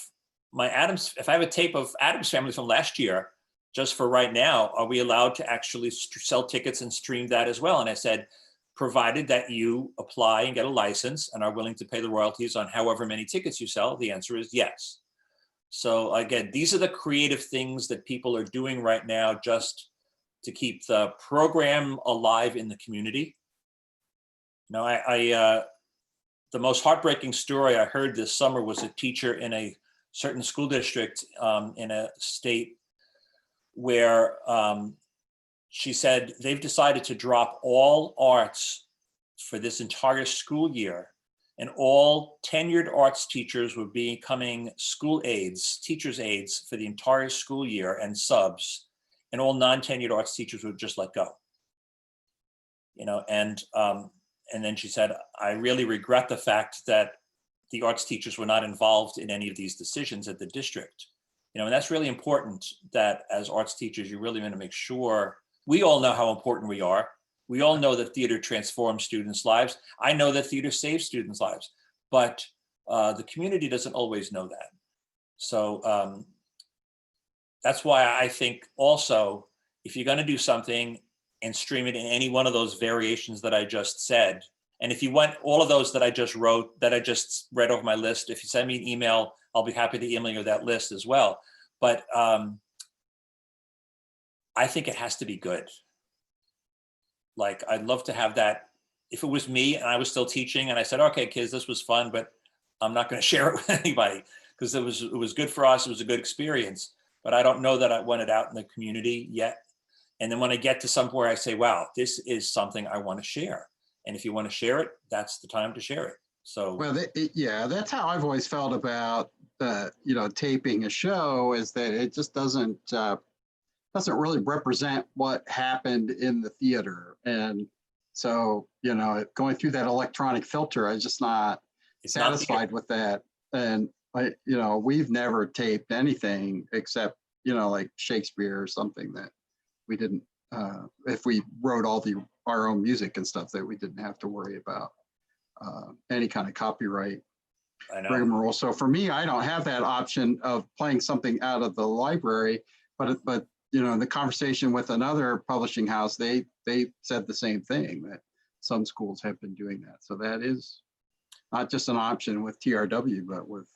a tape of Addams Family from last year, just for right now, are we allowed to actually sell tickets and stream that as well? And I said, provided that you apply and get a license and are willing to pay the royalties on however many tickets you sell, the answer is yes. So again, these are the creative things that people are doing right now just to keep the program alive in the community. The most heartbreaking story I heard this summer was a teacher in a certain school district in a state where she said they've decided to drop all arts for this entire school year, and all tenured arts teachers were becoming school aides, teachers' aides for the entire school year, and subs, and all non-tenured arts teachers would just let go. And then she said, I really regret the fact that the arts teachers were not involved in any of these decisions at the district. And that's really important, that as arts teachers, you really want to make sure, we all know how important we are. We all know that theater transforms students' lives. I know that theater saves students' lives, but the community doesn't always know that. So that's why I think also, if you're going to do something and stream it in any one of those variations that I just said, and if you want all of those that I just wrote, that I just read off my list, if you send me an email, I'll be happy to email you that list as well. But I think it has to be good. Like, I'd love to have that. If it was me and I was still teaching and I said, okay, kids, this was fun, but I'm not going to share it with anybody because it was good for us. It was a good experience, but I don't know that I want it out in the community yet. And then when I get to somewhere, I say, wow, this is something I want to share. And if you want to share it, that's the time to share it. So, Well, yeah, that's how I've always felt about taping a show, is that it just doesn't really represent what happened in the theater. And so, going through that electronic filter, I'm just not it's not satisfied with that. And we've never taped anything except, like Shakespeare or something that we didn't, if we wrote our own music and stuff, that we didn't have to worry about any kind of copyright I know. rigmarole. So for me, I don't have that option of playing something out of the library, but in the conversation with another publishing house, they said the same thing, that some schools have been doing that. So that is not just an option with TRW, but with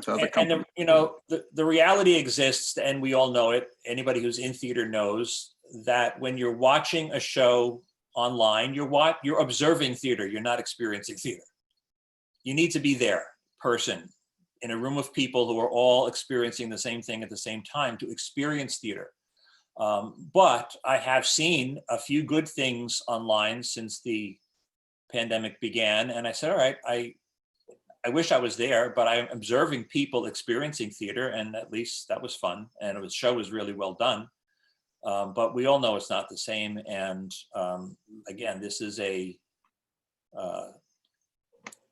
other companies. And the reality exists, and we all know it. Anybody who's in theater knows that when you're watching a show online, you're observing theater. You're not experiencing theater. You need to be there, person, in a room of people who are all experiencing the same thing at the same time to experience theater. But I have seen a few good things online since the pandemic began, and I said, all right, I wish I was there, but I'm observing people experiencing theater, and at least that was fun, and the show was really well done. But we all know it's not the same, and again, this is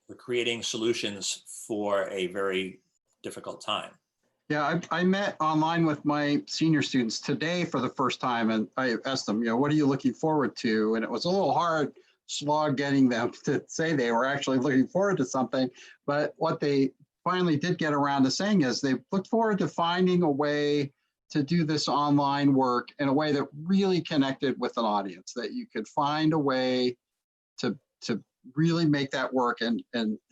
we're creating solutions for a very difficult time. Yeah, I met online with my senior students today for the first time, and I asked them, what are you looking forward to? And it was a little hard slog getting them to say they were actually looking forward to something. But what they finally did get around to saying is they looked forward to finding a way to do this online work in a way that really connected with an audience, that you could find a way to really make that work and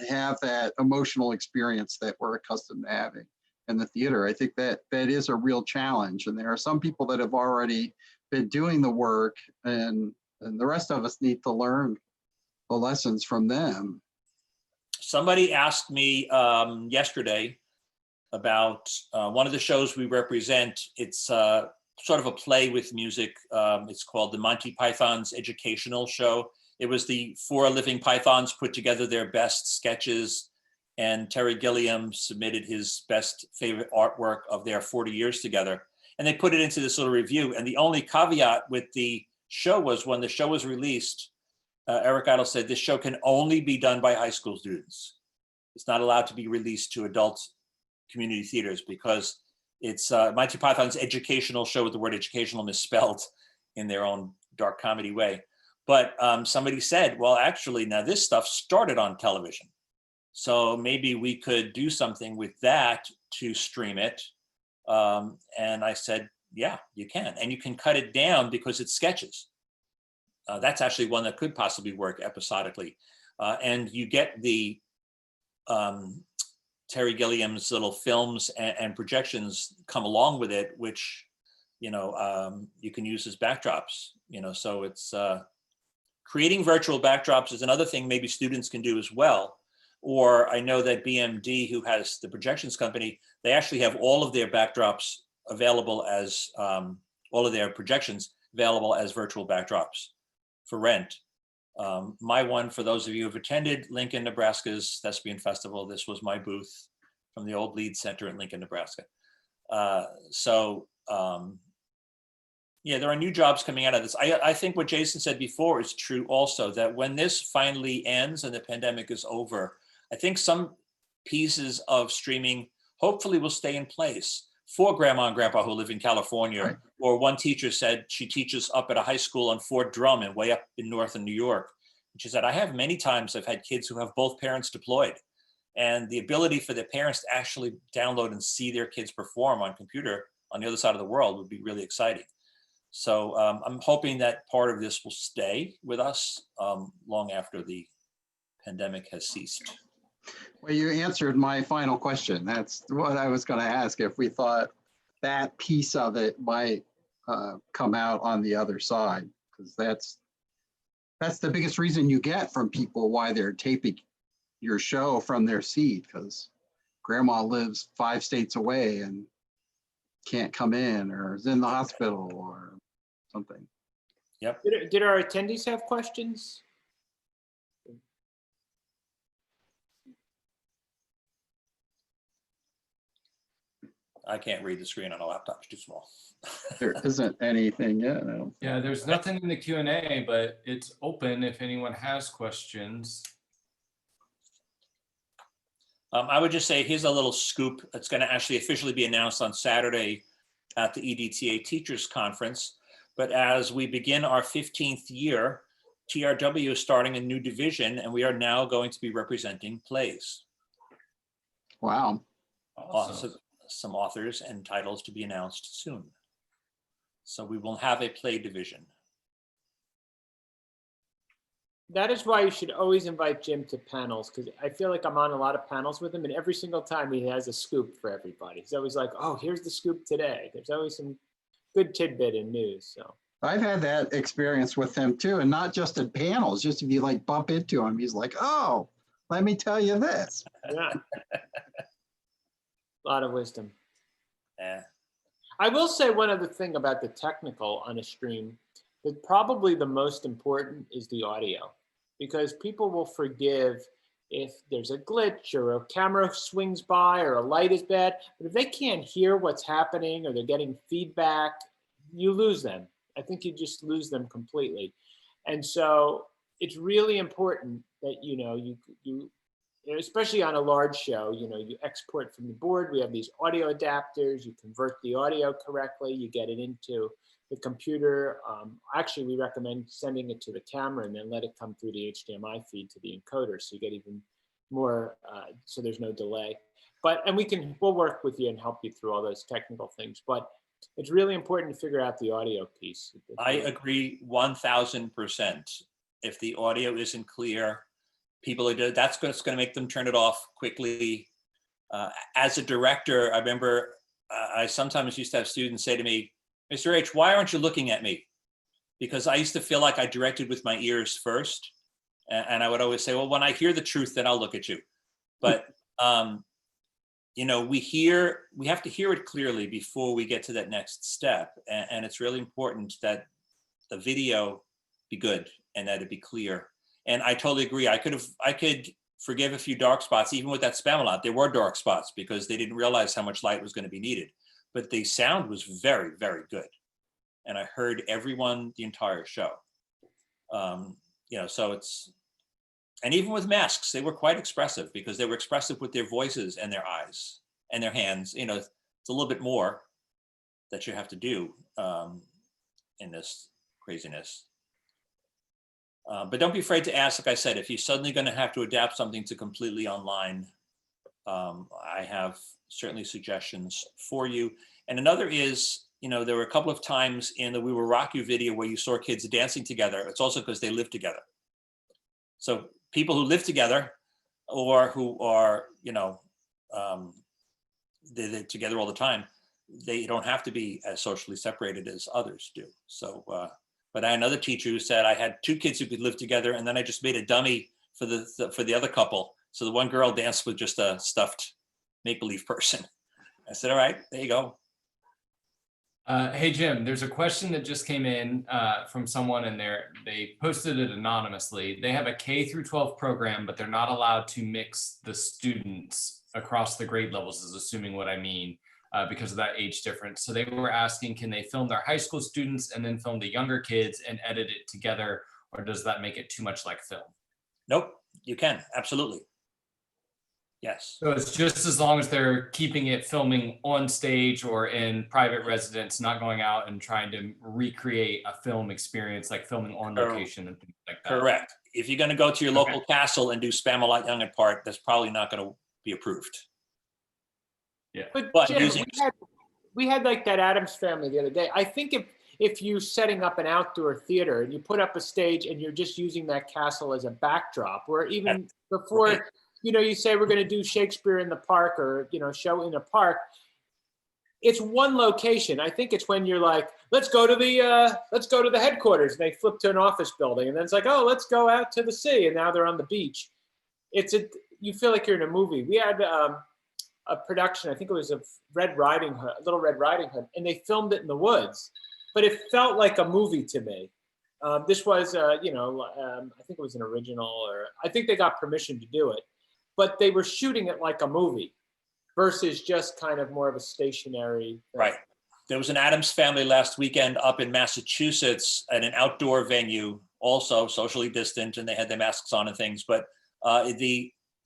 have that emotional experience that we're accustomed to having in the theater. I think that is a real challenge. And there are some people that have already been doing the work, and the rest of us need to learn the lessons from them. Somebody asked me yesterday about one of the shows we represent. It's sort of a play with music. It's called the Monty Python's Educational Show. It was the 4 living Pythons put together their best sketches, and Terry Gilliam submitted his best favorite artwork of their 40 years together. And they put it into this little review. And the only caveat with the show was, when the show was released, Eric Idle said, this show can only be done by high school students. It's not allowed to be released to adult community theaters, because it's Monty Python's Educational Show with the word educational misspelled in their own dark comedy way. But somebody said, well, actually, now this stuff started on television. So maybe we could do something with that to stream it. And I said, yeah, you can. And you can cut it down because it's sketches. That's actually one that could possibly work episodically. And you get the Terry Gilliam's little films and projections come along with it, which, you can use as backdrops, so it's creating virtual backdrops is another thing maybe students can do as well. Or I know that BMD, who has the projections company, they actually have all of their backdrops available as, all of their projections available as virtual backdrops for rent. My one, for those of you who've attended Lincoln, Nebraska's Thespian Festival, this was my booth from the old Lead Center in Lincoln, Nebraska. Yeah, there are new jobs coming out of this. I think what Jason said before is true also, that when this finally ends and the pandemic is over, I think some pieces of streaming hopefully will stay in place for grandma and grandpa who live in California. Right. Or one teacher said she teaches up at a high school on Fort Drum and way up in northern New York. And she said, I have many times I've had kids who have both parents deployed, and the ability for their parents to actually download and see their kids perform on computer on the other side of the world would be really exciting. So I'm hoping that part of this will stay with us long after the pandemic has ceased. Well, you answered my final question. That's what I was going to ask, if we thought that piece of it might come out on the other side, because that's that's the biggest reason you get from people why they're taping your show from their seat, because grandma lives 5 states away and can't come in or is in the hospital or something. Yep. Did our attendees have questions? I can't read the screen on a laptop, it's too small. There isn't anything yet. I don't think. Yeah, there's nothing in the Q&A, but it's open if anyone has questions. I would just say, here's a little scoop. It's going to actually officially be announced on Saturday at the EDTA Teachers Conference. But as we begin our 15th year, TRW is starting a new division, and we are now going to be representing plays. Wow. Also, some authors and titles to be announced soon. So we will have a play division. That is why you should always invite Jim to panels, because I feel like I'm on a lot of panels with him, and every single time he has a scoop for everybody. He's always like, oh, here's the scoop today. There's always some good tidbit in news. So I've had that experience with him too, and not just at panels, just if you like bump into him, he's like, oh, let me tell you this. yeah, a lot of wisdom. Yeah. I will say one other thing about the technical on a stream, that probably the most important is the audio, because people will forgive if there's a glitch or a camera swings by or a light is bad, but if they can't hear what's happening or they're getting feedback, you lose them. I think you just lose them completely. And so it's really important that, you especially on a large show, you export from the board. We have these audio adapters. You convert the audio correctly. You get it into the computer. Actually, we recommend sending it to the camera and then let it come through the HDMI feed to the encoder, so you get even more, so there's no delay. And we'll work with you and help you through all those technical things. But it's really important to figure out the audio piece. I agree 1000%. If the audio isn't clear, that's going to make them turn it off quickly. As a director, I remember I sometimes used to have students say to me, Mr. H, why aren't you looking at me? Because I used to feel like I directed with my ears first. And I would always say, well, when I hear the truth, then I'll look at you. But, we have to hear it clearly before we get to that next step. And it's really important that the video be good and that it be clear. And I totally agree. I could forgive a few dark spots, even with that Spamalot. There were dark spots because they didn't realize how much light was going to be needed. But the sound was very, very good. And I heard everyone the entire show. So and even with masks, they were quite expressive because they were expressive with their voices and their eyes and their hands. It's a little bit more that you have to do in this craziness. But don't be afraid to ask. Like I said, if you're suddenly going to have to adapt something to completely online, I have certainly suggestions for you. And another is, there were a couple of times in the We Will Rock You video where you saw kids dancing together. It's also because they live together. So people who live together or who are, they're together all the time, they don't have to be as socially separated as others do. So, but I had another teacher who said, I had 2 kids who could live together, and then I just made a dummy for the other couple. So the one girl danced with just a stuffed make-believe person. I said, all right, there you go. Hey, Jim, there's a question that just came in from someone, and they posted it anonymously. They have a K through 12 program, but they're not allowed to mix the students across the grade levels, is assuming what I mean, because of that age difference. So they were asking, can they film their high school students and then film the younger kids and edit it together, or does that make it too much like film? Nope, you can, absolutely. Yes. So it's just as long as they're keeping it filming on stage or in private residence, not going out and trying to recreate a film experience like filming on location and things like that. Correct. If you're going to go to your local castle and do Spamalot Young at Part, that's probably not going to be approved. Yeah. But Jim, using we had like that Addams Family the other day. I think if you're setting up an outdoor theater and you put up a stage and you're just using that castle as a backdrop, or even before. Right. You say we're going to do Shakespeare in the park or, show in a park. it's one location. I think it's when you're like, let's go to the headquarters. And they flip to an office building, and then it's like, oh, let's go out to the sea, and now they're on the beach. You feel like you're in a movie. We had a production, I think it was of Red Riding Hood, Little Red Riding Hood, and they filmed it in the woods, but it felt like a movie to me. This was, I think it was an original, or I think they got permission to do it, but they were shooting it like a movie versus just kind of more of a stationary thing. Right. There was an Addams Family last weekend up in Massachusetts at an outdoor venue, also socially distant, and they had their masks on and things, but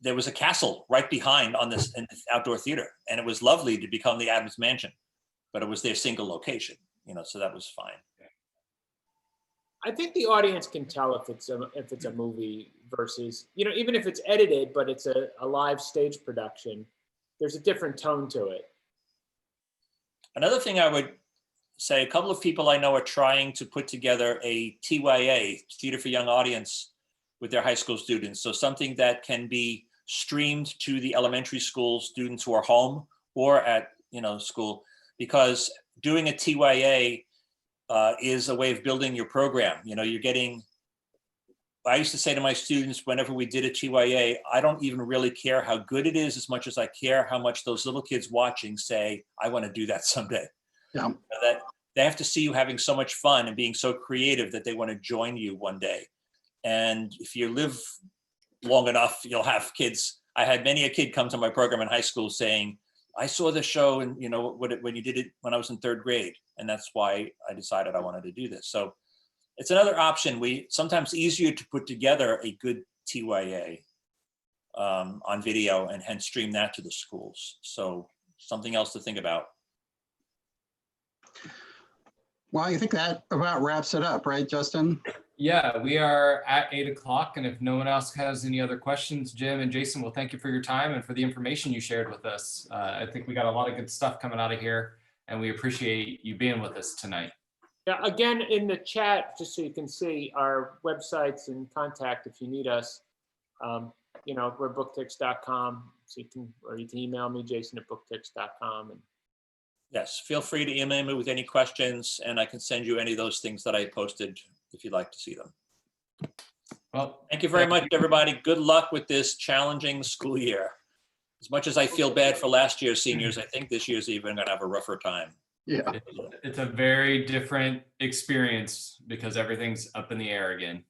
there was a castle right behind in this outdoor theater, and it was lovely to become the Addams Mansion, but it was their single location, so that was fine. I think the audience can tell if it's a movie versus, even if it's edited, but it's a live stage production, there's a different tone to it. Another thing I would say, a couple of people I know are trying to put together a TYA, Theater for Young Audience, with their high school students. So something that can be streamed to the elementary school students who are home or at school, because doing a TYA is a way of building your program. I used to say to my students, whenever we did a TYA, I don't even really care how good it is as much as I care how much those little kids watching say, I want to do that someday. Yeah. That they have to see you having so much fun and being so creative that they want to join you one day. And if you live long enough, you'll have kids. I had many a kid come to my program in high school saying, I saw the show and when you did it when I was in third grade. And that's why I decided I wanted to do this. So it's another option. Sometimes easier to put together a good TYA on video and hence stream that to the schools. So something else to think about. Well, I think that about wraps it up, right, Justin? Yeah, we are at 8 o'clock, and if no one else has any other questions, Jim and Jason, well, thank you for your time and for the information you shared with us. I think we got a lot of good stuff coming out of here, and we appreciate you being with us tonight. Yeah, again, in the chat, just so you can see our websites and contact if you need us. We're booktix.com, so you can email me, jason@booktix.com. And yes, feel free to email me with any questions, and I can send you any of those things that I posted if you'd like to see them. Well, thank you very much, everybody. Good luck with this challenging school year. As much as I feel bad for last year's seniors, I think this year's even going to have a rougher time. Yeah. It's a very different experience because everything's up in the air again.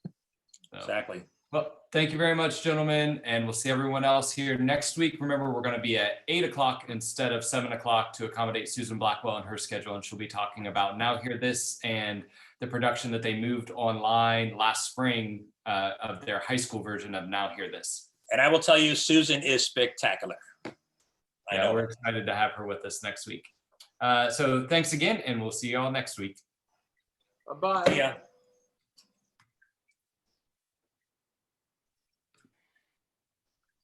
So, exactly. Well, thank you very much, gentlemen, and we'll see everyone else here next week. Remember, we're going to be at 8 o'clock instead of 7 o'clock to accommodate Susan Blackwell and her schedule, and she'll be talking about Now Hear This and the production that they moved online last spring of their high school version of Now Hear This. And I will tell you, Susan is spectacular. I know. We're excited to have her with us next week. So thanks again, and we'll see you all next week. bye-bye. Yeah.